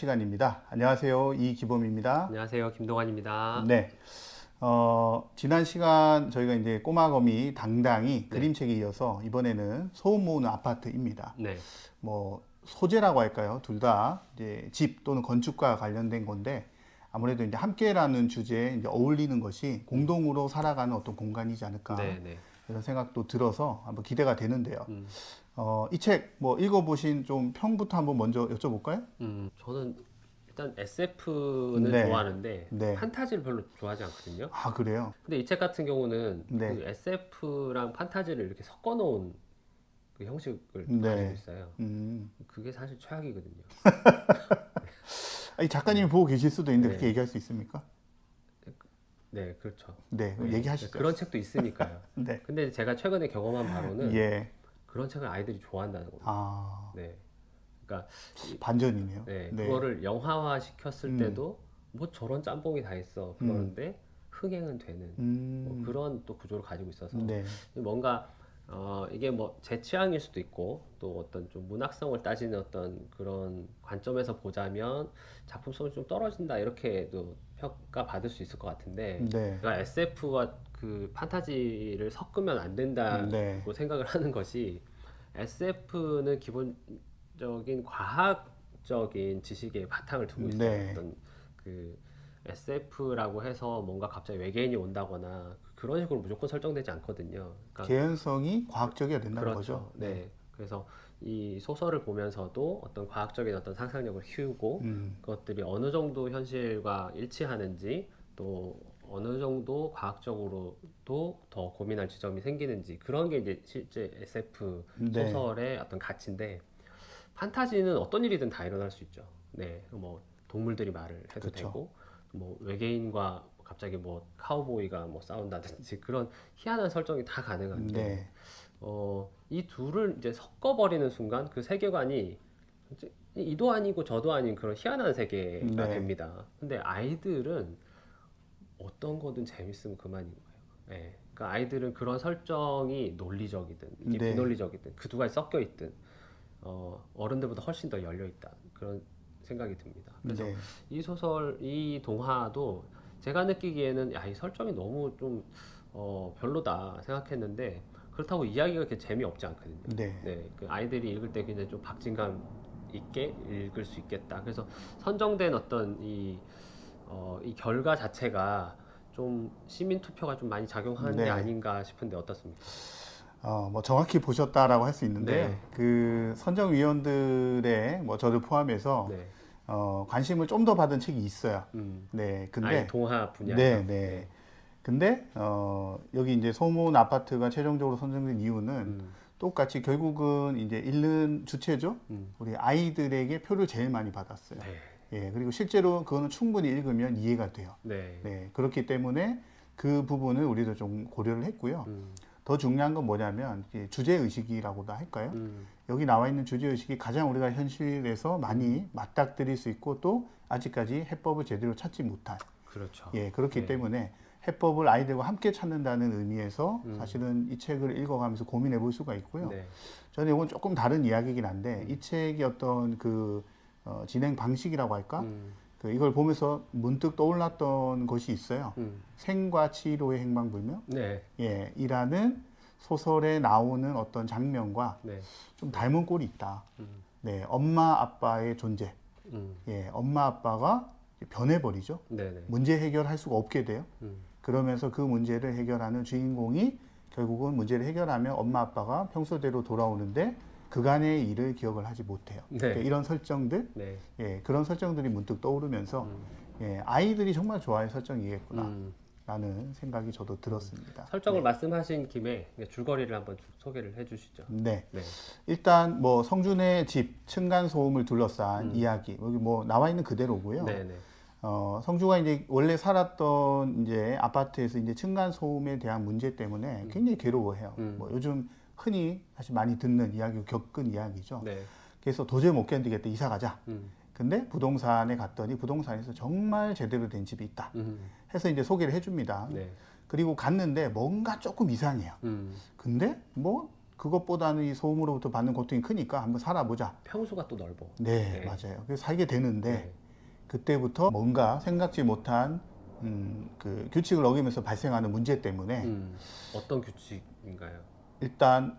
시간입니다. 안녕하세요. 이기범입니다. 안녕하세요. 김동환입니다. 네. 지난 시간 저희가 이제 꼬마거미 당당히 네. 그림책에 이어서 이번에는 소음 모으는 아파트입니다. 네. 뭐 소재라고 할까요? 둘 다 이제 집 또는 건축과 관련된 건데 아무래도 이제 함께라는 주제에 이제 어울리는 것이 공동으로 살아가는 어떤 공간이지 않을까 네, 네. 이런 생각도 들어서 한번 기대가 되는데요. 음, 이 책 뭐 읽어보신 좀 평부터 한번 먼저 여쭤볼까요? 저는 일단 SF는 네. 좋아하는데 네. 판타지를 별로 좋아하지 않거든요. 아, 그래요? 근데 이 책 같은 경우는 네. 그 SF랑 판타지를 이렇게 섞어 놓은 그 형식을 네. 가지고 있어요. 음. 그게 사실 최악이거든요. 이 작가님이 보고 계실 수도 있는데 네. 그렇게 얘기할 수 있습니까? 네, 그렇죠. 네, 네. 얘기하시죠. 그런 책도 있으니까요. 네. 근데 제가 최근에 경험한 바로는 예. 그런 책을 아이들이 좋아한다는 겁니다. 아, 네. 그러니까 반전이네요. 네, 네. 그거를 영화화 시켰을 때도 뭐 저런 짬뽕이 다 있어 그러는데 흥행은 되는 뭐 그런 또 구조를 가지고 있어서 네. 뭔가 이게 뭐 제 취향일 수도 있고 또 어떤 좀 문학성을 따지는 어떤 그런 관점에서 보자면 작품성이 좀 떨어진다 이렇게도 평가 받을 수 있을 것 같은데 네. 제가 SF와 그 판타지를 섞으면 안 된다고 네. 생각을 하는 것이 SF는 기본적인 과학적인 지식의 바탕을 두고 있어요. 네. 어떤 그 SF라고 해서 뭔가 갑자기 외계인이 온다거나 그런 식으로 무조건 설정되지 않거든요. 그러니까 개연성이 과학적이어야 된다는 그렇죠. 거죠. 네. 그래서 이 소설을 보면서도 어떤 과학적인 어떤 상상력을 키우고 그것들이 어느 정도 현실과 일치하는지 또 어느 정도 과학적으로도 더 고민할 지점이 생기는지 그런 게 이제 실제 SF 네. 소설의 어떤 가치인데 판타지는 어떤 일이든 다 일어날 수 있죠. 네. 뭐 동물들이 말을 해도 그렇죠. 되고 뭐 외계인과 갑자기 뭐 카우보이가 뭐 싸운다든지 그런 희한한 설정이 다 가능한데 네. 이 둘을 이제 섞어버리는 순간 그 세계관이 이제 이도 아니고 저도 아닌 그런 희한한 세계가 네. 됩니다. 근데 아이들은 어떤 거든 재밌으면 그만인 거예요. 예. 그러니까 아이들은 그런 설정이 논리적이든 이게 네. 비논리적이든 그 두 가지 섞여 있든 어른들보다 훨씬 더 열려 있다 그런 생각이 듭니다. 그래서 네. 이 소설, 이 동화도 제가 느끼기에는 야, 이 설정이 너무 좀 별로다 생각했는데 그렇다고 이야기가 그렇게 재미없지 않거든요. 네. 네, 그 아이들이 읽을 때 굉장히 좀 박진감 있게 읽을 수 있겠다. 그래서 선정된 어떤 이 결과 자체가 좀 시민 투표가 좀 많이 작용하는 네. 게 아닌가 싶은데 어떻습니까? 뭐 정확히 보셨다라고 할 수 있는데요. 네. 그 선정위원들의 뭐 저를 포함해서 네. 관심을 좀 더 받은 책이 있어요. 네. 아이 근데 동화 분야에서. 네, 네. 근데 여기 이제 소문 아파트가 최종적으로 선정된 이유는 똑같이 결국은 이제 읽는 주체죠. 우리 아이들에게 표를 제일 많이 받았어요. 네. 예, 그리고 실제로 그거는 충분히 읽으면 이해가 돼요. 네. 네, 그렇기 때문에 그 부분을 우리도 좀 고려를 했고요. 더 중요한 건 뭐냐면 이게 주제 의식이라고도 할까요? 여기 나와 있는 주제 의식이 가장 우리가 현실에서 많이 맞닥뜨릴 수 있고 또 아직까지 해법을 제대로 찾지 못한. 그렇죠. 예, 그렇기 네. 때문에 해법을 아이들과 함께 찾는다는 의미에서 사실은 이 책을 읽어가면서 고민해 볼 수가 있고요. 네. 저는 이건 조금 다른 이야기이긴 한데 이 책의 어떤 그 진행 방식이라고 할까? 그 이걸 보면서 문득 떠올랐던 것이 있어요. 생과 치료의 행방불명? 네. 예, 이라는 소설에 나오는 어떤 장면과 네. 좀 닮은 꼴이 있다. 네, 엄마 아빠의 존재. 예, 엄마 아빠가 변해버리죠. 네. 네. 문제 해결할 수가 없게 돼요. 그러면서 그 문제를 해결하는 주인공이 결국은 문제를 해결하면 엄마 아빠가 평소대로 돌아오는데 그간의 일을 기억을 하지 못해요. 네. 그러니까 이런 설정들, 네. 예, 그런 설정들이 문득 떠오르면서 예, 아이들이 정말 좋아할 설정이겠구나 라는 생각이 저도 들었습니다. 설정을 말씀하신 김에 줄거리를 한번 쭉 소개를 해주시죠. 네. 네. 일단 뭐 성준의 집 층간 소음을 둘러싼 이야기 여기 뭐 나와 있는 그대로고요. 네. 네. 성주가 이제 원래 살았던 이제 아파트에서 이제 층간 소음에 대한 문제 때문에 굉장히 괴로워해요. 뭐 요즘 흔히 사실 많이 듣는 이야기고 겪은 이야기죠. 네. 그래서 도저히 못 견디겠다, 이사 가자. 근데 부동산에 갔더니 부동산에서 정말 제대로 된 집이 있다. 해서 이제 소개를 해줍니다. 네. 그리고 갔는데 뭔가 조금 이상해요. 근데 뭐 그것보다는 이 소음으로부터 받는 고통이 크니까 한번 살아보자. 평수가 또 넓어. 네, 맞아요. 그래서 살게 되는데 네. 그때부터 뭔가 생각지 못한 그 규칙을 어기면서 발생하는 문제 때문에 어떤 규칙인가요? 일단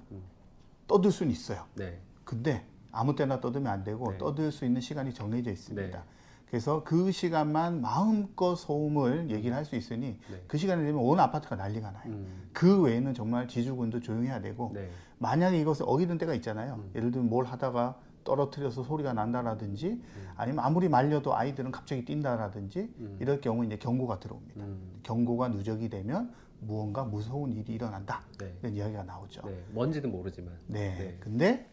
떠들 수는 있어요. 네. 근데 아무 때나 떠들면 안 되고 네. 떠들 수 있는 시간이 정해져 있습니다. 네. 그래서 그 시간만 마음껏 소음을 얘기를 할 수 있으니 네. 그 시간이 되면 온 아파트가 난리가 나요. 그 외에는 정말 지주군도 조용해야 되고 네. 만약에 이것을 어기는 때가 있잖아요. 예를 들면 뭘 하다가 떨어뜨려서 소리가 난다라든지 아니면 아무리 말려도 아이들은 갑자기 뛴다라든지 이럴 경우 이제 경고가 들어옵니다. 경고가 누적이 되면 무언가 무서운 일이 일어난다. 네. 이런 이야기가 나오죠. 네. 뭔지는 모르지만. 네. 네. 근데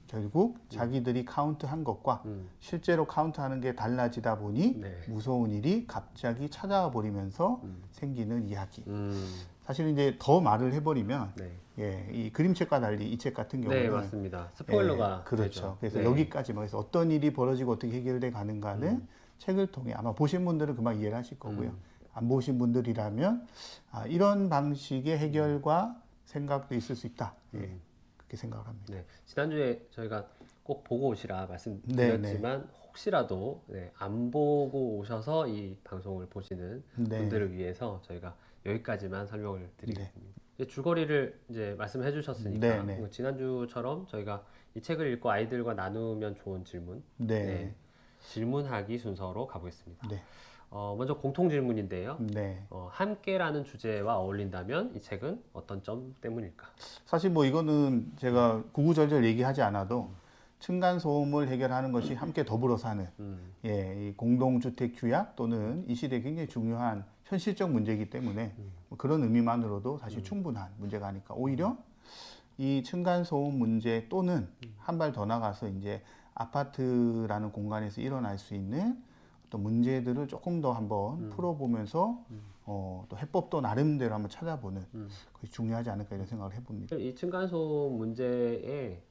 결국 자기들이 카운트한 것과 실제로 카운트하는 게 달라지다 보니 네. 무서운 일이 갑자기 찾아와 버리면서 생기는 이야기. 음. 사실 이제 더 말을 해버리면 네. 예, 이 그림책과 달리 이 책 같은 경우는 네, 맞습니다. 스포일러가 그렇죠. 되죠. 그래서 네. 여기까지만 해서 어떤 일이 벌어지고 어떻게 해결돼 가는가는 책을 통해 아마 보신 분들은 금방 이해를 하실 거고요. 안 보신 분들이라면 이런 방식의 해결과 생각도 있을 수 있다. 예, 그렇게 생각을 합니다. 네. 지난주에 저희가 꼭 보고 오시라 말씀드렸지만 네, 혹시라도 안 보고 오셔서 이 방송을 보시는 네. 분들을 위해서 저희가 여기까지만 설명을 드리겠습니다. 이제 줄거리를 이제 말씀해 주셨으니까 네, 네. 지난주처럼 저희가 이 책을 읽고 아이들과 나누면 좋은 질문, 네. 질문하기 순서로 가보겠습니다. 네. 먼저 공통 질문인데요. 네. 함께라는 주제와 어울린다면 이 책은 어떤 점 때문일까? 사실 뭐 이거는 제가 구구절절 얘기하지 않아도 층간 소음을 해결하는 것이 함께 더불어 사는 이 공동주택 규약 또는 이 시대에 굉장히 중요한 현실적 문제이기 때문에 뭐 그런 의미만으로도 사실 충분한 문제가 아닐까. 오히려 이 층간 소음 문제 또는 한 발 더 나가서 이제 아파트라는 공간에서 일어날 수 있는 어떤 문제들을 조금 더 한번 풀어보면서 또 해법도 나름대로 한번 찾아보는 그게 중요하지 않을까 이런 생각을 해봅니다. 이 층간소음 문제에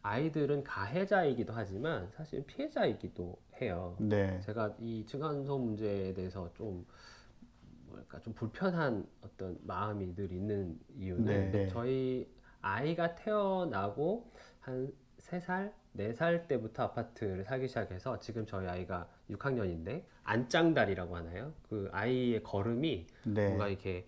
아이들은 가해자이기도 하지만 사실 피해자이기도 해요. 네, 제가 이 층간소음 문제에 대해서 좀 뭐랄까 좀 불편한 어떤 마음이 늘 있는 이유는 네. 저희 아이가 태어나고 한 3살, 4살 때부터 아파트를 살기 시작해서 지금 저희 아이가 6학년인데 안짱다리라고 하나요? 그 아이의 걸음이 네. 뭔가 이렇게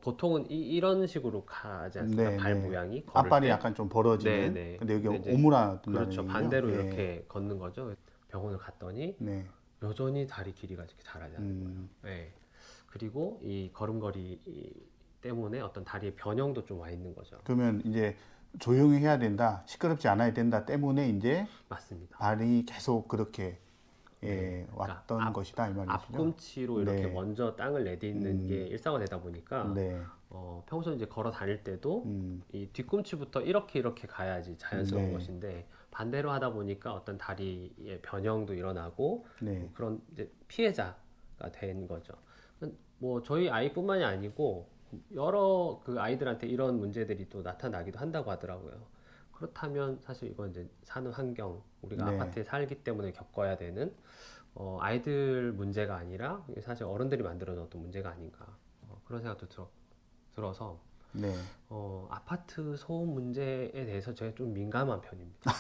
보통은 이런 식으로 가지 않습니까? 네, 발 네. 모양이 걸을 앞발이 때. 약간 좀 벌어지는. 네, 네. 근데 여기 근데 이제 오므라든다는 그렇죠. 얘기죠? 반대로 예. 이렇게 걷는 거죠. 병원을 갔더니 네. 여전히 다리 길이가 이렇게 자라지 않는 거예요. 네. 그리고 이 걸음걸이 때문에 어떤 다리의 변형도 좀 와 있는 거죠. 그러면 이제 조용히 해야 된다, 시끄럽지 않아야 된다 때문에 이제 맞습니다. 발이 계속 그렇게 그러니까 왔던 것이다 이 말이죠. 앞꿈치로 이렇게 네. 먼저 땅을 내딛는 게 일상화되다 보니까 네. 평소 이제 걸어 다닐 때도 이 뒤꿈치부터 이렇게 가야지 자연스러운 네. 것인데 반대로 하다 보니까 어떤 다리의 변형도 일어나고 네. 그런 이제 피해자가 된 거죠. 뭐 저희 아이뿐만이 아니고 여러 그 아이들한테 이런 문제들이 또 나타나기도 한다고 하더라고요. 그렇다면 사실 이건 이제 사는 환경, 우리가 네. 아파트에 살기 때문에 겪어야 되는 아이들 문제가 아니라 이게 사실 어른들이 만들어줬던 문제가 아닌가 그런 생각도 들어서 네. 아파트 소음 문제에 대해서 제가 좀 민감한 편입니다.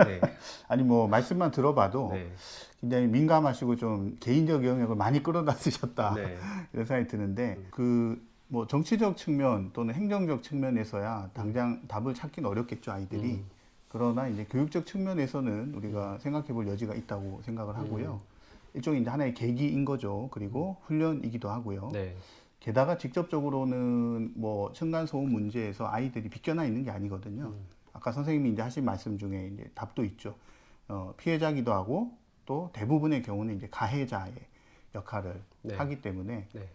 네. 아니 뭐 말씀만 들어봐도 네. 굉장히 민감하시고 좀 개인적 영역을 많이 끌어다 쓰셨다 네. 이런 생각이 드는데 그 뭐 정치적 측면 또는 행정적 측면에서야 당장 답을 찾기는 어렵겠죠 아이들이. 그러나 이제 교육적 측면에서는 우리가 생각해 볼 여지가 있다고 생각을 하고요. 일종의 이제 하나의 계기인 거죠. 그리고 훈련이기도 하고요. 네. 게다가 직접적으로는 뭐 층간소음 문제에서 아이들이 비껴나 있는 게 아니거든요. 아까 선생님이 이제 하신 말씀 중에 이제 답도 있죠. 피해자기도 하고 또 대부분의 경우는 이제 가해자의 역할을 네. 하기 때문에 네.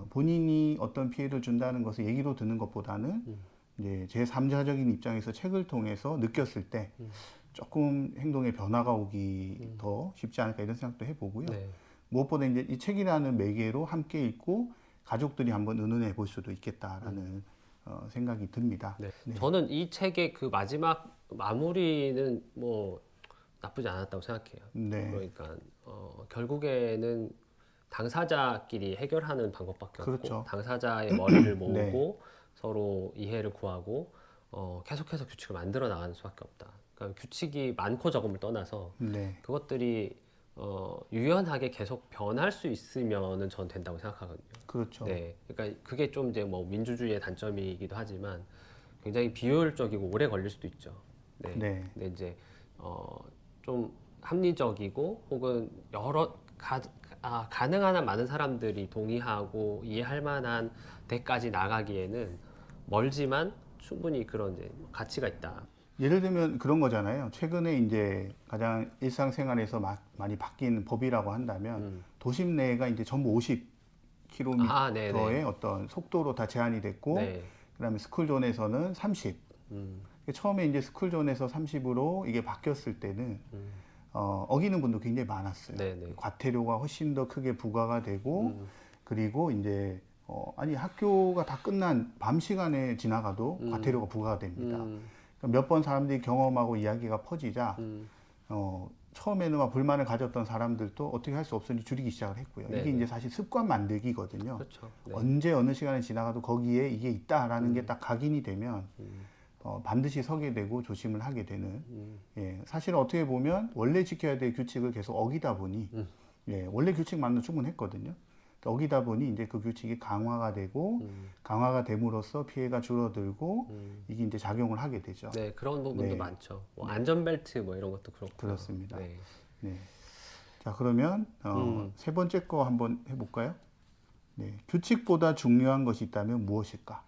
본인이 어떤 피해를 준다는 것을 얘기로 듣는 것보다는 이제 제3자적인 입장에서 책을 통해서 느꼈을 때 조금 행동의 변화가 오기 더 쉽지 않을까 이런 생각도 해보고요. 네. 무엇보다 이제 이 책이라는 매개로 함께 읽고 가족들이 한번 의논해 볼 수도 있겠다라는 생각이 듭니다. 네. 저는 이 책의 그 마지막 마무리는 뭐 나쁘지 않았다고 생각해요. 네. 그러니까 결국에는 당사자끼리 해결하는 방법밖에 그렇죠. 없고 당사자의 머리를 모으고 네. 서로 이해를 구하고 계속해서 규칙을 만들어 나가는 수밖에 없다. 그러니까 규칙이 많고 적음을 떠나서 네. 그것들이 유연하게 계속 변할 수 있으면은 전 된다고 생각하거든요. 그렇죠. 네, 그러니까 그게 좀 이제 뭐 민주주의의 단점이기도 하지만 굉장히 비효율적이고 오래 걸릴 수도 있죠. 네. 네. 근데 이제 좀 합리적이고 혹은 가능한 한 많은 사람들이 동의하고 이해할 만한 데까지 나가기에는 멀지만 충분히 그런 이제 가치가 있다. 예를 들면 그런 거잖아요. 최근에 이제 가장 일상생활에서 많이 바뀐 법이라고 한다면 도심 내가 이제 전부 50km의 네네. 어떤 속도로 다 제한이 됐고, 네. 그다음에 스쿨존에서는 30. 처음에 이제 스쿨존에서 30으로 이게 바뀌었을 때는 어기는 분도 굉장히 많았어요. 네네. 과태료가 훨씬 더 크게 부과가 되고, 그리고 이제 아니 학교가 다 끝난 밤 시간에 지나가도 과태료가 부과가 됩니다. 몇 번 사람들이 경험하고 이야기가 퍼지자 처음에는 막 불만을 가졌던 사람들도 어떻게 할 수 없으니 줄이기 시작을 했고요. 네네. 이게 이제 사실 습관 만들기거든요. 그렇죠. 네. 언제 어느 시간에 지나가도 거기에 이게 있다라는 게 딱 각인이 되면 반드시 서게 되고 조심을 하게 되는. 예, 사실 어떻게 보면 원래 지켜야 될 규칙을 계속 어기다 보니 예, 원래 규칙만도 충분했거든요. 어기다 보니 이제 그 규칙이 강화가 되고 강화가 됨으로써 피해가 줄어들고 이게 이제 작용을 하게 되죠. 네, 그런 부분도 네. 많죠. 뭐 안전벨트 뭐 이런 것도 그렇고. 그렇습니다. 네. 네. 자, 그러면 세 번째 거 한번 해볼까요? 네. 규칙보다 중요한 것이 있다면 무엇일까?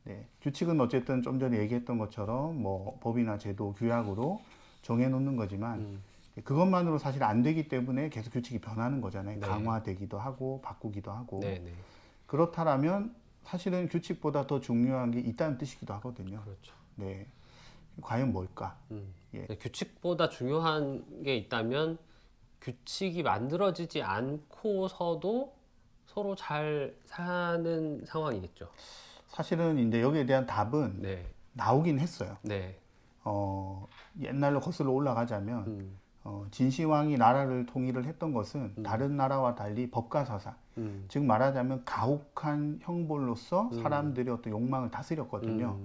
네. 규칙은 어쨌든 좀 전에 얘기했던 것처럼 뭐 법이나 제도, 규약으로 정해놓는 거지만 그것만으로 사실 안 되기 때문에 계속 규칙이 변하는 거잖아요. 네. 강화되기도 하고 바꾸기도 하고. 네, 네. 그렇다면 사실은 규칙보다 더 중요한 게 있다는 뜻이기도 하거든요. 그렇죠. 네. 과연 뭘까? 예. 네, 규칙보다 중요한 게 있다면 규칙이 만들어지지 않고서도 서로 잘 사는 상황이겠죠. 사실은 이제 여기에 대한 답은 네. 나오긴 했어요. 네. 옛날로 거슬러 올라가자면 진시황이 나라를 통일을 했던 것은 다른 나라와 달리 법가사상, 즉 말하자면 가혹한 형벌로서 사람들의 어떤 욕망을 다스렸거든요.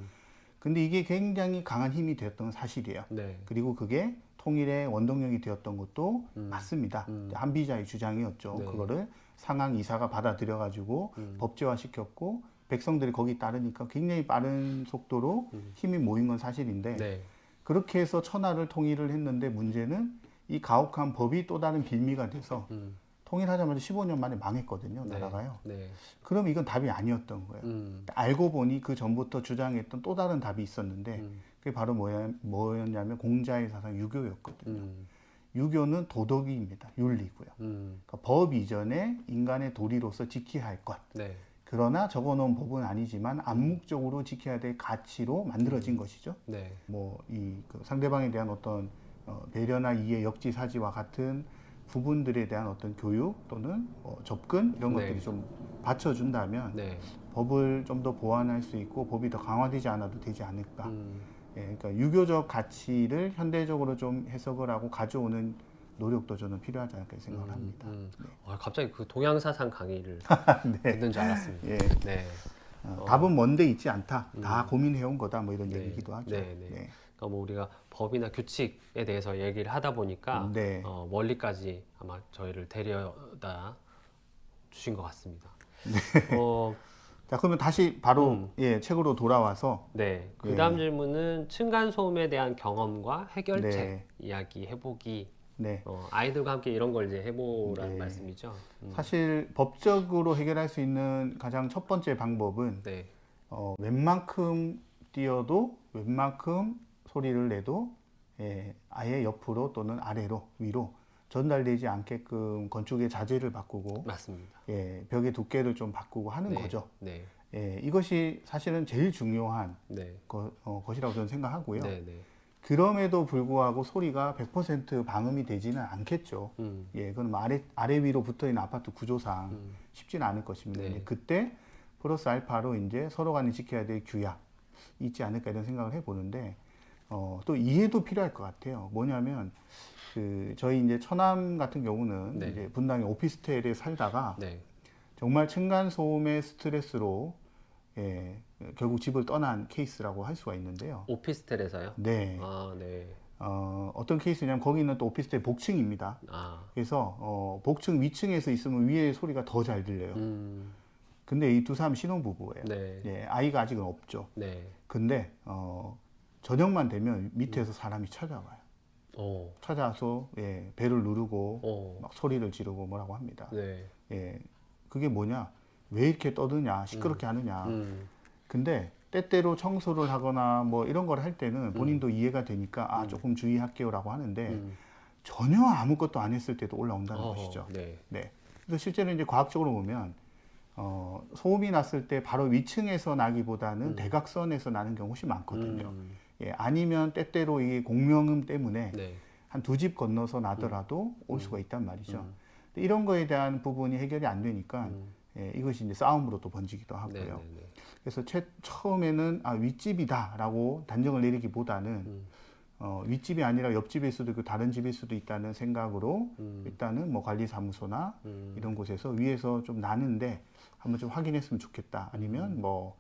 근데 이게 굉장히 강한 힘이 되었던 건 사실이에요. 네. 그리고 그게 통일의 원동력이 되었던 것도 맞습니다. 한비자의 주장이었죠. 네. 그거를 상황 이사가 받아들여 가지고 법제화 시켰고 백성들이 거기 따르니까 굉장히 빠른 속도로 힘이 모인 건 사실인데 네. 그렇게 해서 천하를 통일을 했는데 문제는 이 가혹한 법이 또 다른 빌미가 돼서 통일하자마자 15년 만에 망했거든요. 네. 나라가요. 네. 그럼 이건 답이 아니었던 거예요. 알고 보니 그 전부터 주장했던 또 다른 답이 있었는데 그게 바로 뭐였냐면 공자의 사상 유교였거든요. 유교는 도덕입니다. 윤리고요. 그러니까 법 이전에 인간의 도리로서 지켜야 할 것. 네. 그러나 적어놓은 법은 아니지만 암묵적으로 지켜야 될 가치로 만들어진 것이죠. 네. 그 상대방에 대한 어떤 배려나 이해, 역지사지와 같은 부분들에 대한 어떤 교육 또는 접근 이런 네. 것들이 좀 받쳐준다면 네. 법을 좀 더 보완할 수 있고 법이 더 강화되지 않아도 되지 않을까. 예, 그러니까 유교적 가치를 현대적으로 좀 해석을 하고 가져오는 노력도 저는 필요하지 않을까 생각을 합니다. 갑자기 그 동양사상 강의를 듣는 줄 알았습니다. 예. 네. 답은 먼데 있지 않다. 다 고민해온 거다. 뭐 이런 네. 얘기기도 하죠. 네, 네. 그러니까 뭐 우리가 법이나 규칙에 대해서 얘기를 하다 보니까 네. 멀리까지 아마 저희를 데려다 주신 것 같습니다. 자, 그러면 다시 바로 예, 책으로 돌아와서 네. 그 다음 질문은 층간소음에 대한 경험과 해결책 네. 이야기 해보기. 네. 아이들과 함께 이런 걸 이제 해보라는 말씀이죠. 사실 법적으로 해결할 수 있는 가장 첫 번째 방법은 네. 웬만큼 뛰어도 웬만큼 소리를 내도 아예 옆으로 또는 아래로 위로 전달되지 않게끔 건축의 자재를 바꾸고 맞습니다. 벽의 두께를 좀 바꾸고 하는 네. 거죠. 네. 이것이 사실은 제일 중요한 네. 것이라고 저는 생각하고요. 네. 네. 그럼에도 불구하고 소리가 100% 방음이 되지는 않겠죠. 그건 아래 위로 붙어 있는 아파트 구조상 쉽지는 않을 것입니다. 네. 그때 플러스 알파로 이제 서로 간에 지켜야 될 규약 있지 않을까 이런 생각을 해보는데 또 이해도 필요할 것 같아요. 뭐냐면 저희 이제 처남 같은 경우는 네. 이제 분당의 오피스텔에 살다가 네. 정말 층간 소음의 스트레스로 결국 집을 떠난 케이스라고 할 수가 있는데요. 오피스텔에서요? 네. 아, 네. 어떤 케이스냐면 거기는 또 오피스텔 복층입니다. 아, 그래서 복층 위층에서 있으면 위에 소리가 더 잘 들려요. 근데 이 두 사람 신혼부부예요. 네. 예, 아이가 아직은 없죠. 네. 근데 저녁만 되면 밑에서 사람이 찾아와요. 오, 찾아와서 예, 배를 누르고 오, 막 소리를 지르고 뭐라고 합니다. 네. 예, 그게 뭐냐? 왜 이렇게 떠드냐? 시끄럽게 하느냐? 근데 때때로 청소를 하거나 뭐 이런 걸 할 때는 본인도 이해가 되니까 아 조금 주의할게요라고 하는데 전혀 아무것도 안 했을 때도 올라온다는 것이죠. 네. 네. 그래서 실제로 이제 과학적으로 보면 소음이 났을 때 바로 위층에서 나기보다는 대각선에서 나는 경우 훨씬 많거든요. 예, 아니면 때때로 이 공명음 때문에 네. 한 두 집 건너서 나더라도 올 수가 있단 말이죠. 근데 이런 거에 대한 부분이 해결이 안 되니까 예, 이것이 이제 싸움으로 또 번지기도 하고요. 네, 네, 네. 그래서 처음에는 윗집이다라고 단정을 내리기보다는 윗집이 아니라 옆집일 수도 있고 다른 집일 수도 있다는 생각으로 일단은 뭐 관리사무소나 이런 곳에서 위에서 좀 나는데 한번 좀 확인했으면 좋겠다. 아니면 뭐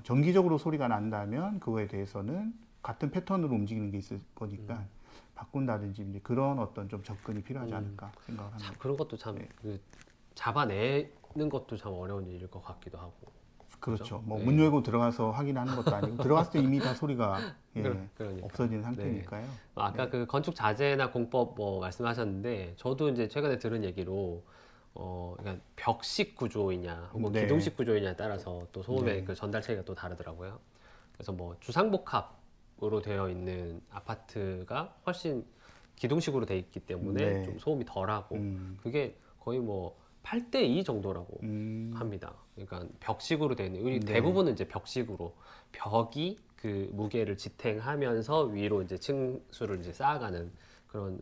정기적으로 소리가 난다면 그거에 대해서는 같은 패턴으로 움직이는 게 있을 거니까 바꾼다든지 이제 그런 어떤 좀 접근이 필요하지 않을까 생각을 합니다. 참 그런 것도 참 네. 그 잡아내는 것도 참 어려운 일일 것 같기도 하고. 그렇죠. 뭐 네. 문 열고 들어가서 확인하는 것도 아니고 들어갔을 때 이미 다 소리가 예, 그러니까. 없어진 상태니까요. 아까 그 건축 자재나 공법 뭐 말씀하셨는데 저도 이제 최근에 들은 얘기로 그러니까 벽식 구조이냐 혹은 네. 기둥식 구조이냐에 따라서 또 소음의 네. 그 전달 체계가 또 다르더라고요. 그래서 뭐 주상복합으로 되어 있는 아파트가 훨씬 기둥식으로 돼 있기 때문에 네. 좀 소음이 덜하고 그게 거의 뭐 8대2 정도라고 합니다. 그러니까 벽식으로 되어 있는 우리 네. 대부분은 이제 벽식으로 벽이 그 무게를 지탱하면서 위로 이제 층수를 이제 쌓아가는 그런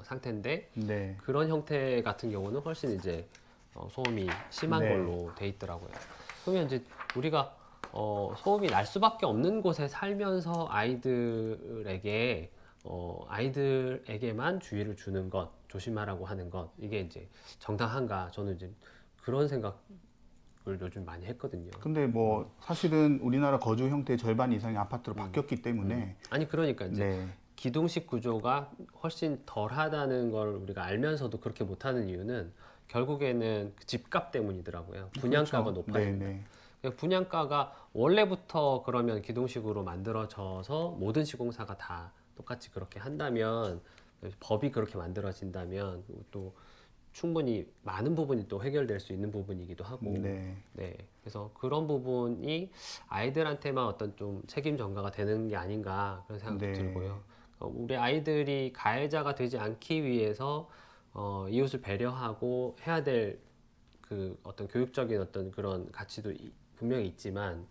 상태인데 네. 그런 형태 같은 경우는 훨씬 이제 소음이 심한 네. 걸로 돼 있더라고요. 그러면 이제 우리가 소음이 날 수밖에 없는 곳에 살면서 아이들에게만 주의를 주는 것, 조심하라고 하는 것 이게 이제 정당한가? 저는 이제 그런 생각을 요즘 많이 했거든요. 근데 뭐 사실은 우리나라 거주 형태의 절반 이상이 아파트로 바뀌었기 때문에 아니 그러니까 이제 네. 기둥식 구조가 훨씬 덜하다는 걸 우리가 알면서도 그렇게 못하는 이유는 결국에는 그 집값 때문이더라고요. 분양가가 그렇죠. 높아진다. 네, 분양가가 원래부터 그러면 기둥식으로 만들어져서 모든 시공사가 다 똑같이 그렇게 한다면 법이 그렇게 만들어진다면 또 충분히 많은 부분이 또 해결될 수 있는 부분이기도 하고 네. 네 그래서 그런 부분이 아이들한테만 어떤 좀 책임 전가가 되는 게 아닌가 그런 생각도 네. 들고요. 우리 아이들이 가해자가 되지 않기 위해서 이웃을 배려하고 해야 될 그 어떤 교육적인 어떤 그런 가치도 분명히 있지만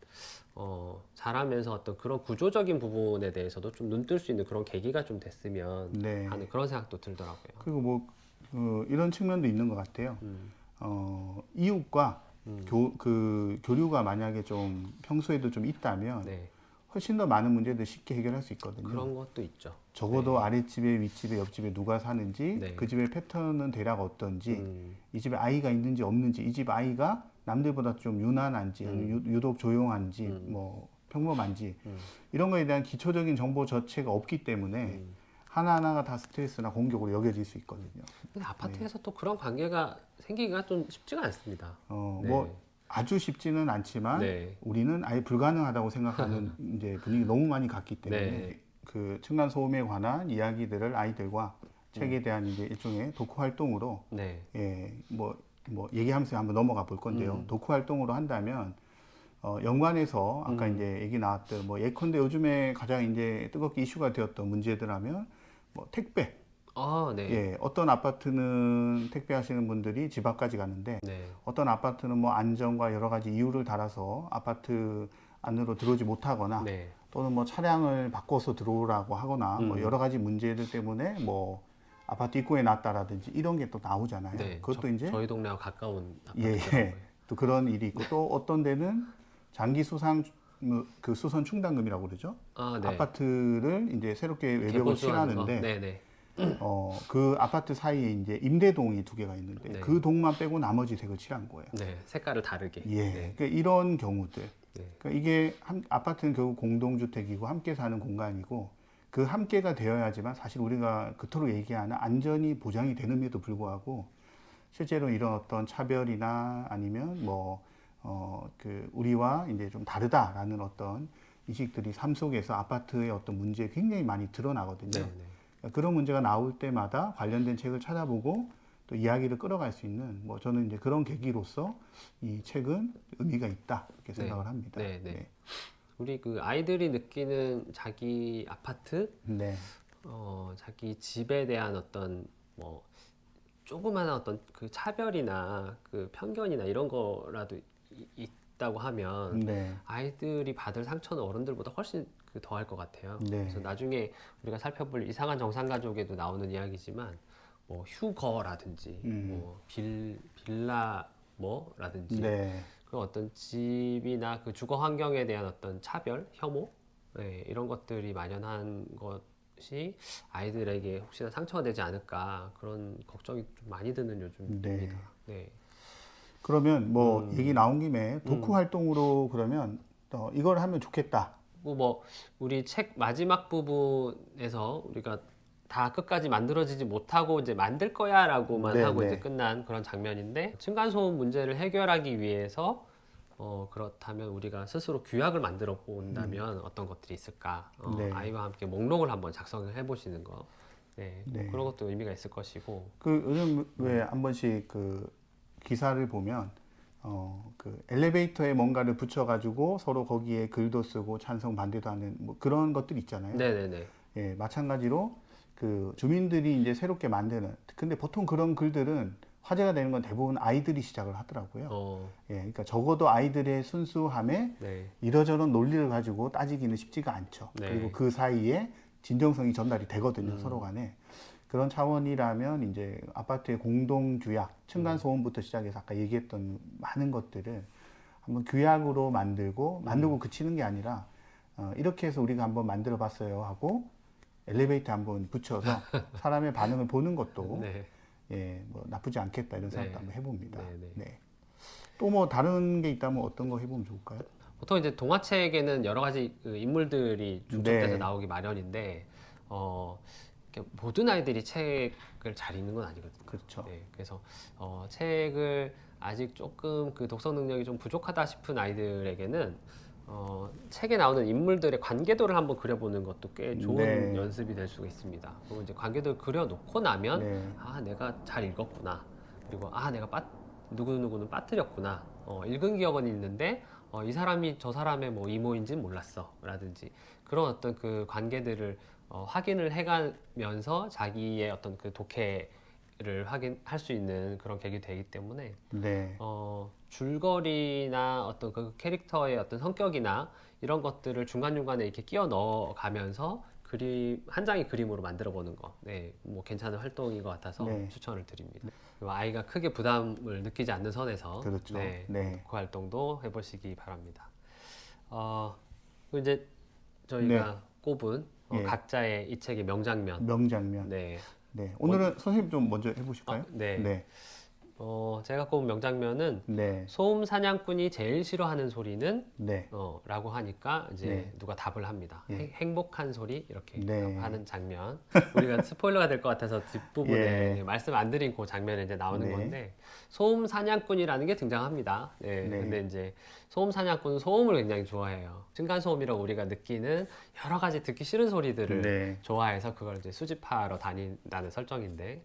자라면서 어떤 그런 구조적인 부분에 대해서도 좀 눈뜰 수 있는 그런 계기가 좀 됐으면 네. 하는 그런 생각도 들더라고요. 그리고 뭐 이런 측면도 있는 것 같아요. 이웃과 교류가 만약에 좀 평소에도 좀 있다면 네, 훨씬 더 많은 문제들 쉽게 해결할 수 있거든요. 그런 것도 있죠. 적어도 아랫집에, 윗집에, 옆집에 누가 사는지, 네. 그 집의 패턴은 대략 어떤지, 음, 이 집에 아이가 있는지 없는지, 이 집 아이가 남들보다 좀 유난한지, 아니면 유독 조용한지, 뭐 평범한지 이런 거에 대한 기초적인 정보 자체가 없기 때문에 하나하나가 다 스트레스나 공격으로 여겨질 수 있거든요. 근데 아파트에서 또 그런 관계가 생기기가 좀 쉽지가 않습니다. 네. 뭐 아주 쉽지는 않지만 네. 우리는 아예 불가능하다고 생각하는 이제 분위기 너무 많이 갔기 때문에 네. 그 층간 소음에 관한 이야기들을 아이들과 책에 대한 이제 일종의 독후 활동으로 네. 뭐 얘기하면서 한번 넘어가 볼 건데요. 독후 활동으로 한다면 연관해서 아까 이제 얘기 나왔던 뭐 예컨대 요즘에 가장 이제 뜨겁게 이슈가 되었던 문제들 하면 뭐 택배. 네. 예, 어떤 아파트는 택배하시는 분들이 집 앞까지 가는데 네. 어떤 아파트는 뭐 안전과 여러 가지 이유를 달아서 아파트 안으로 들어오지 못하거나 네. 또는 뭐 차량을 바꿔서 들어오라고 하거나 뭐 여러 가지 문제들 때문에 뭐 아파트 입구에 놨다라든지 이런 게 또 나오잖아요. 네. 그것도 이제 저희 동네와 가까운 예, 아파트더라고요. 또 그런 일이 있고 또 어떤 데는 장기 수상 그 수선 충당금이라고 그러죠. 네. 아파트를 이제 새롭게 외벽을 개보수하는 거. 칠하는데 네네. 그 아파트 사이에 이제 임대동이 두 개가 있는데 네. 그 동만 빼고 나머지 색을 칠한 거예요. 네, 색깔을 다르게. 예, 네. 그러니까 이런 경우들. 네. 그러니까 이게 아파트는 결국 공동주택이고 함께 사는 공간이고 그 함께가 되어야지만 사실 우리가 그토록 얘기하는 안전이 보장이 되는데도 불구하고 실제로 이런 어떤 차별이나 아니면 그 우리와 이제 좀 다르다라는 어떤 인식들이 삶 속에서 아파트의 어떤 문제에 굉장히 많이 드러나거든요. 네, 네. 그러니까 그런 문제가 나올 때마다 관련된 책을 찾아보고 또 이야기를 끌어갈 수 있는 저는 이제 그런 계기로서 이 책은 의미가 있다 이렇게 생각을 합니다. 네, 네. 우리 그 아이들이 느끼는 자기 아파트, 네. 자기 집에 대한 어떤 뭐 조그마한 어떤 그 차별이나 그 편견이나 이런 거라도 있다고 하면 네. 아이들이 받을 상처는 어른들보다 훨씬 그 더할 것 같아요. 네. 그래서 나중에 우리가 살펴볼 이상한 정상가족에도 나오는 이야기지만 뭐 휴거라든지 뭐 빌라 뭐라든지 네. 그 어떤 집이나 그 주거 환경에 대한 어떤 차별, 혐오 이런 것들이 만연한 것이 아이들에게 혹시나 상처가 되지 않을까 그런 걱정이 좀 많이 드는 요즘입니다. 네. 그러면 얘기 나온 김에 독후 활동으로 그러면 이걸 하면 좋겠다. 뭐 우리 책 마지막 부분에서 우리가 다 끝까지 만들어지지 못하고 이제 만들 거야라고만 하고 이제 끝난 그런 장면인데 층간소음 문제를 해결하기 위해서 그렇다면 우리가 스스로 규약을 만들어 본다면 어떤 것들이 있을까? 아이와 함께 목록을 한번 작성을 해보시는 거. 네. 뭐 그런 것도 의미가 있을 것이고. 요즘 왜 한 번씩 그 기사를 보면 그 엘리베이터에 뭔가를 붙여가지고 서로 거기에 글도 쓰고 찬성 반대도 하는 뭐 그런 것들 있잖아요. 네네네. 예, 마찬가지로 그 주민들이 이제 새롭게 만드는 근데 보통 그런 글들은 화제가 되는 건 대부분 아이들이 시작을 하더라고요. 예, 그러니까 적어도 아이들의 순수함에 이러저런 논리를 가지고 따지기는 쉽지가 않죠. 그리고 그 사이에 진정성이 전달이 되거든요, 서로 간에. 그런 차원이라면 이제 아파트의 공동 규약, 층간 소음부터 시작해서 아까 얘기했던 많은 것들을 한번 규약으로 만들고 그치는 게 아니라 이렇게 해서 우리가 한번 만들어 봤어요 하고 엘리베이터 한번 붙여서 사람의 반응을 보는 것도 나쁘지 않겠다 이런 생각도 한번 해봅니다. 네. 또 뭐 다른 게 있다면 어떤 거 해보면 좋을까요? 보통 이제 동화책에는 여러 가지 그 인물들이 중첩돼서 나오기 마련인데 모든 아이들이 책을 잘 읽는 건 아니거든요. 그렇죠. 네, 그래서 책을 아직 조금 그 독서 능력이 좀 부족하다 싶은 아이들에게는 책에 나오는 인물들의 관계도를 한번 그려보는 것도 꽤 좋은 연습이 될 수가 있습니다. 그리고 이제 관계도를 그려놓고 나면 아 내가 잘 읽었구나. 그리고 아 내가 누구누구는 빠뜨렸구나. 읽은 기억은 있는데 이 사람이 저 사람의 뭐 이모인지는 몰랐어. 라든지 그런 어떤 그 관계들을 확인을 해가면서 자기의 어떤 그 독해를 확인할 수 있는 그런 계기 되기 때문에 줄거리나 어떤 그 캐릭터의 어떤 성격이나 이런 것들을 중간중간에 이렇게 끼워 넣어가면서 한 장의 그림으로 만들어 보는 거, 뭐 괜찮은 활동인 것 같아서 추천을 드립니다. 그리고 아이가 크게 부담을 느끼지 않는 선에서 독후 활동도 해보시기 바랍니다. 그리고 이제 저희가 꼽은 각자의 이 책의 명장면. 네. 오늘은 선생님 좀 먼저 해보실까요? 제가 꼽은 명장면은 소음 사냥꾼이 제일 싫어하는 소리는 라고 하니까 이제 누가 답을 합니다. 행복한 소리 이렇게 하는 장면. 우리가 스포일러가 될 것 같아서 뒷부분에 말씀 안 드린 그 장면에 이제 나오는 건데 소음 사냥꾼이라는 게 등장합니다. 근데 이제 소음 사냥꾼은 소음을 굉장히 좋아해요. 층간 소음이라고 우리가 느끼는 여러 가지 듣기 싫은 소리들을 좋아해서 그걸 이제 수집하러 다닌다는 설정인데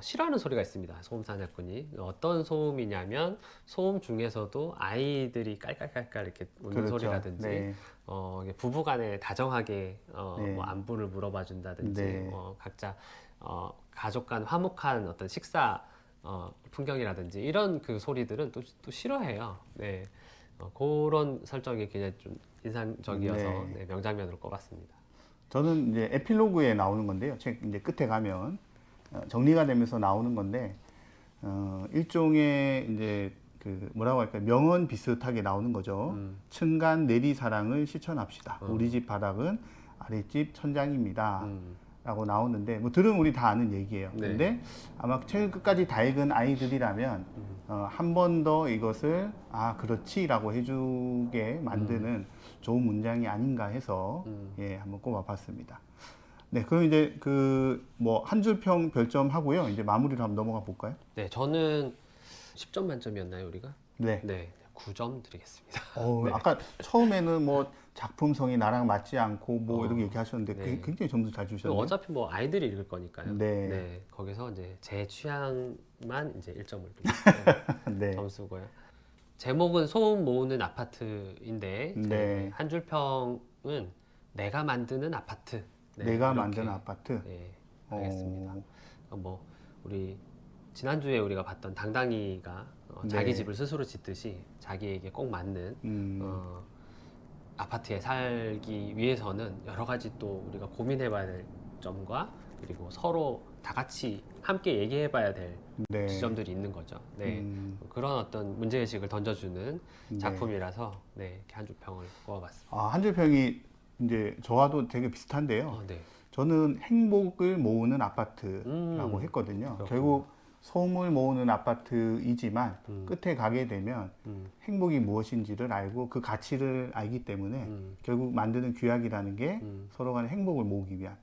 싫어하는 소리가 있습니다. 소음 사냥꾼이 어떤 소음이냐면 소음 중에서도 아이들이 깔깔깔깔 이렇게 웃는 소리라든지 부부간에 다정하게 뭐 안부를 물어봐 준다든지 각자 가족 간 화목한 어떤 식사 풍경이라든지 이런 그 소리들은 또 싫어해요. 그런 설정이 굉장히 좀 인상적이어서 명장면으로 꼽았습니다. 저는 이제 에필로그에 나오는 건데요. 책 이제 끝에 가면 정리가 되면서 나오는 건데 일종의 이제 그 뭐라고 할까요? 명언 비슷하게 나오는 거죠. 층간 내리 사랑을 실천합시다. 우리 집 바닥은 아랫집 천장입니다. 라고 나오는데 뭐 들으면 우리 다 아는 얘기예요. 네. 근데 아마 책 끝까지 다 읽은 아이들이라면 한 번 더 이것을 그렇지라고 해주게 만드는 좋은 문장이 아닌가 해서 예, 한번 꼽아봤습니다. 네, 그럼 이제 그 뭐 한 줄 평 별점 하고요. 이제 마무리로 한번 넘어가 볼까요? 네, 저는 10점 만점이었나요, 우리가? 네. 네, 9점 드리겠습니다. 네. 아까 처음에는 뭐 작품성이 나랑 맞지 않고 뭐 이렇게 얘기하셨는데 네. 굉장히 점수 잘 주셨네요. 어차피 뭐 아이들이 읽을 거니까요. 네. 네, 거기서 이제 제 취향만 이제 1점을 드리겠습니다. 네. 점수고요. 제목은 소음 모으는 아파트인데 네. 한 줄 평은 내가 만드는 아파트. 네, 내가 이렇게, 만든 아파트. 네, 하겠습니다. 어, 뭐 우리 지난주에 우리가 봤던 당당이가 자기 네. 집을 스스로 짓듯이 자기에게 꼭 맞는 음, 아파트에 살기 위해서는 여러 가지 또 우리가 고민해봐야 될 점과 그리고 서로 다 같이 함께 얘기해봐야 될 네. 지점들이 있는 거죠. 네, 그런 어떤 문제의식을 던져주는 네. 작품이라서 네, 이렇게 한 줄 평을 꼽아봤습니다. 한 줄 평이 이제 저와도 되게 비슷한데요. 네. 저는 행복을 모으는 아파트라고 했거든요. 그렇군요. 결국 소음을 모으는 아파트이지만 끝에 가게 되면 행복이 무엇인지를 알고 그 가치를 알기 때문에 결국 만드는 규약이라는 게 서로 간에 행복을 모으기 위한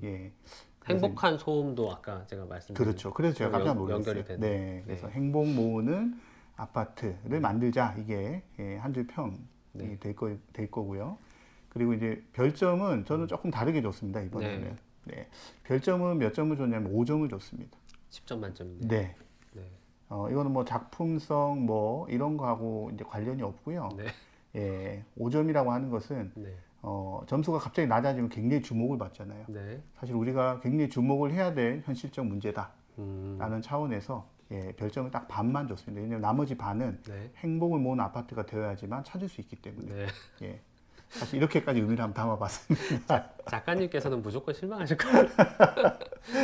예. 그래서 행복한 소음도 아까 제가 말씀드린 그렇죠. 그래서 제가 깜짝 놀랐어요. 연결이 되는. 네, 그래서 행복 모으는 아파트를 만들자 이게 한 줄 평이 네. 될 거고요. 그리고 이제 별점은 저는 조금 다르게 줬습니다 이번에는. 네. 네. 별점은 몇 점을 줬냐면 5점을 줬습니다. 10점 만점인데. 네. 네. 이거는 뭐 작품성 뭐 이런 거하고 이제 관련이 없고요. 네. 예, 5점이라고 하는 것은 네. 점수가 갑자기 낮아지면 굉장히 주목을 받잖아요. 네. 사실 우리가 굉장히 주목을 해야 될 현실적 문제다라는 음, 차원에서 별점을 딱 반만 줬습니다. 왜냐하면 나머지 반은 네. 행복을 모으는 아파트가 되어야지만 찾을 수 있기 때문에. 네. 예, 사실 이렇게까지 의미를 한번 담아봤습니다. 작가님께서는 무조건 실망하실 거예요.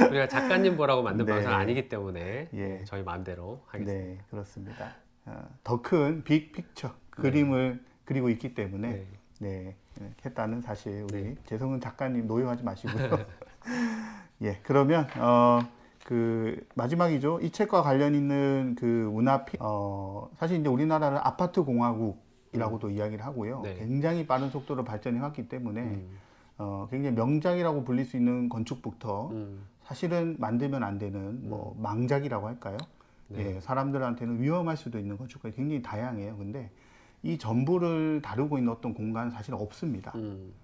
우리가 작가님 보라고 만든 네. 방송은 아니기 때문에 예. 저희 마음대로 하겠습니다. 네, 그렇습니다. 더 큰 빅 픽처 그림을 그리고 있기 때문에 네. 했다는 사실 우리 네. 재성은 작가님 노여하지 마시고요. 예, 그러면 그 마지막이죠. 이 책과 관련 있는 그 문화피 사실 이제 우리나라를 아파트 공화국이라고도 이야기를 하고요. 네. 굉장히 빠른 속도로 발전해 왔기 때문에 굉장히 명작이라고 불릴 수 있는 건축부터 사실은 만들면 안 되는 뭐 망작이라고 할까요? 네. 예, 사람들한테는 위험할 수도 있는 건축까지 굉장히 다양해요. 근데 이 전부를 다루고 있는 어떤 공간은 사실 없습니다.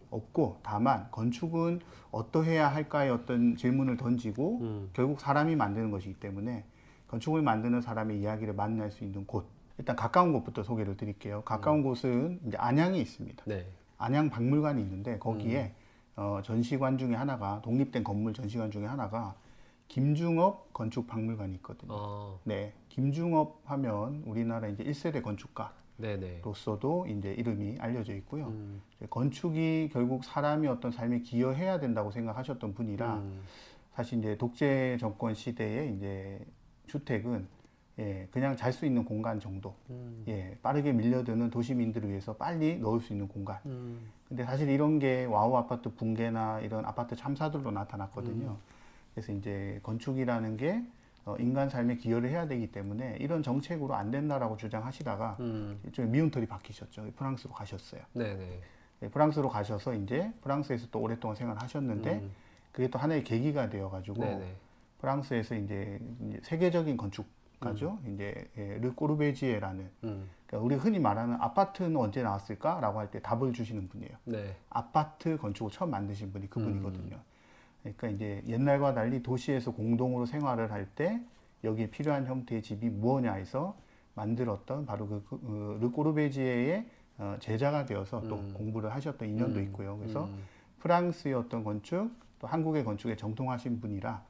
없고 다만 건축은 어떠해야 할까의 어떤 질문을 던지고 결국 사람이 만드는 것이기 때문에 건축을 만드는 사람의 이야기를 만날 수 있는 곳. 일단 가까운 곳부터 소개를 드릴게요. 가까운 곳은 이제 안양에 있습니다. 네. 안양 박물관이 있는데 거기에 전시관 중에 하나가 독립된 건물 전시관 중에 하나가 김중업 건축 박물관이 있거든요. 네, 김중업 하면 우리나라 이제 1세대 건축가로서도 이제 이름이 알려져 있고요. 이제 건축이 결국 사람이 어떤 삶에 기여해야 된다고 생각하셨던 분이라 사실 이제 독재 정권 시대에 이제 주택은 그냥 잘 수 있는 공간 정도, 빠르게 밀려드는 도시민들을 위해서 빨리 넣을 수 있는 공간. 근데 사실 이런 게 와우 아파트 붕괴나 이런 아파트 참사들로 나타났거든요. 그래서 이제 건축이라는 게 인간 삶에 기여를 해야 되기 때문에 이런 정책으로 안 된다라고 주장하시다가 일종의 미운털이 박히셨죠. 프랑스로 가셨어요. 네네. 네, 프랑스로 가셔서 이제 프랑스에서 또 오랫동안 생활하셨는데 그게 또 하나의 계기가 되어가지고 네네. 프랑스에서 이제 세계적인 건축가죠. 이제 르 꼬르베지에라는 그러니까 우리가 흔히 말하는 아파트는 언제 나왔을까라고 할 때 답을 주시는 분이에요. 네. 아파트 건축을 처음 만드신 분이 그분이거든요. 그러니까 이제 옛날과 달리 도시에서 공동으로 생활을 할 때 여기에 필요한 형태의 집이 무엇냐 해서 만들었던 바로 르 꼬르베지에의 제자가 되어서 또 공부를 하셨던 인연도 있고요. 그래서 프랑스의 어떤 건축 또 한국의 건축에 정통하신 분이라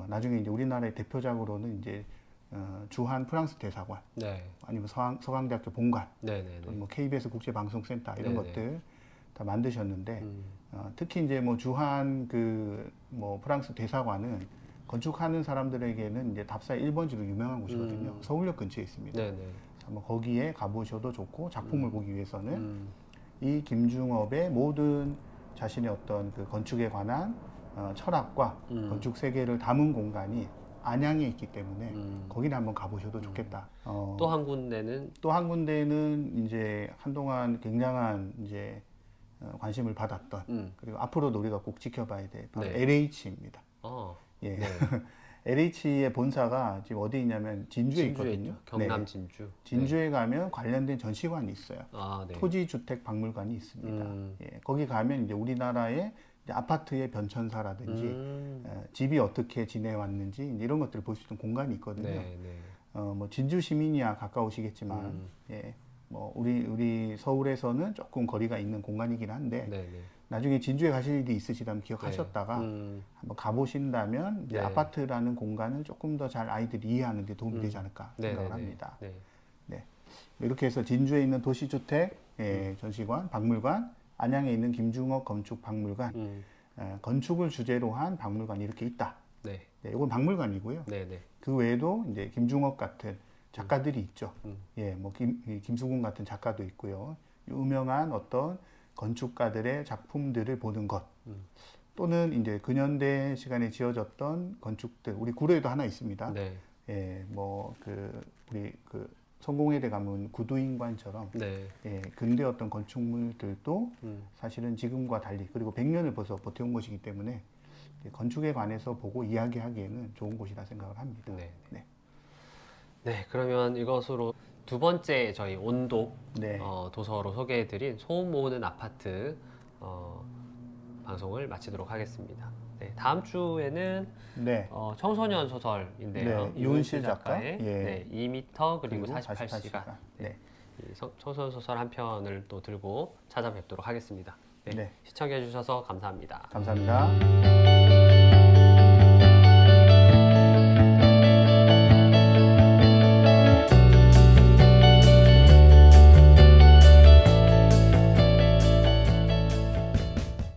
나중에 이제 우리나라의 대표작으로는 이제 주한 프랑스 대사관 네. 아니면 서강대학교 본관 네네네. 또는 뭐 KBS 국제방송센터 이런 네네. 것들 다 만드셨는데 특히 이제 뭐 주한 그 뭐 프랑스 대사관은 건축하는 사람들에게는 이제 답사의 1번지로 유명한 곳이거든요. 서울역 근처에 있습니다. 네네. 아마 거기에 가보셔도 좋고 작품을 보기 위해서는 이 김중업의 모든 자신의 어떤 그 건축에 관한 철학과 건축 세계를 담은 공간이 안양에 있기 때문에 거기를 한번 가보셔도 좋겠다. 또 한 군데는 또 한 군데는 이제 한동안 굉장한 이제 관심을 받았던 그리고 앞으로도 우리가 꼭 지켜봐야 될 바로 네. LH입니다. 예. 네. LH의 본사가 지금 어디 있냐면 진주에 진주에 있거든요. 있죠. 경남 네. 진주. 진주에 가면 관련된 전시관이 있어요. 네. 토지주택박물관이 있습니다. 예. 거기 가면 이제 우리나라의 이제 아파트의 변천사라든지 집이 어떻게 지내왔는지 이제 이런 것들을 볼 수 있는 공간이 있거든요. 네, 네. 뭐 진주 시민이야 가까우시겠지만 예. 뭐 우리 서울에서는 조금 거리가 있는 공간이긴 한데 네, 네. 나중에 진주에 가실 일이 있으시다면 기억하셨다가 한번 가보신다면 이제 네. 아파트라는 공간을 조금 더 잘 아이들이 이해하는 데 도움이 되지 않을까 네, 생각을 네, 네. 합니다. 네. 네. 이렇게 해서 진주에 있는 도시주택 전시관, 박물관, 안양에 있는 김중옥 건축박물관, 건축을 주제로 한 박물관이 이렇게 있다. 네. 네, 이건 박물관이고요. 네, 네. 그 외에도 이제 김중옥 같은 작가들이 있죠. 예, 뭐 김수근 같은 작가도 있고요. 유명한 어떤 건축가들의 작품들을 보는 것. 또는 이제 근현대 시간에 지어졌던 건축들, 우리 구로에도 하나 있습니다. 네. 예, 뭐 우리 성공회대 가면 구두인관처럼 네. 예, 근대 어떤 건축물들도 사실은 지금과 달리 그리고 100년을 벌써 버텨온 것이기 때문에 건축에 관해서 보고 이야기하기에는 좋은 곳이라 생각을 합니다. 네. 네. 네, 그러면 이것으로 두 번째 저희 온독 네. 도서로 소개해드린 소음 모으는 아파트 방송을 마치도록 하겠습니다. 네, 다음 주에는 네. 청소년 소설인데요. 네, 유은실 작가의 작가. 예. 네, 2m 그리고 그리고 48시간. 네. 이 청소년 소설 한 편을 또 들고 찾아뵙도록 하겠습니다. 네, 네. 시청해 주셔서 감사합니다. 감사합니다.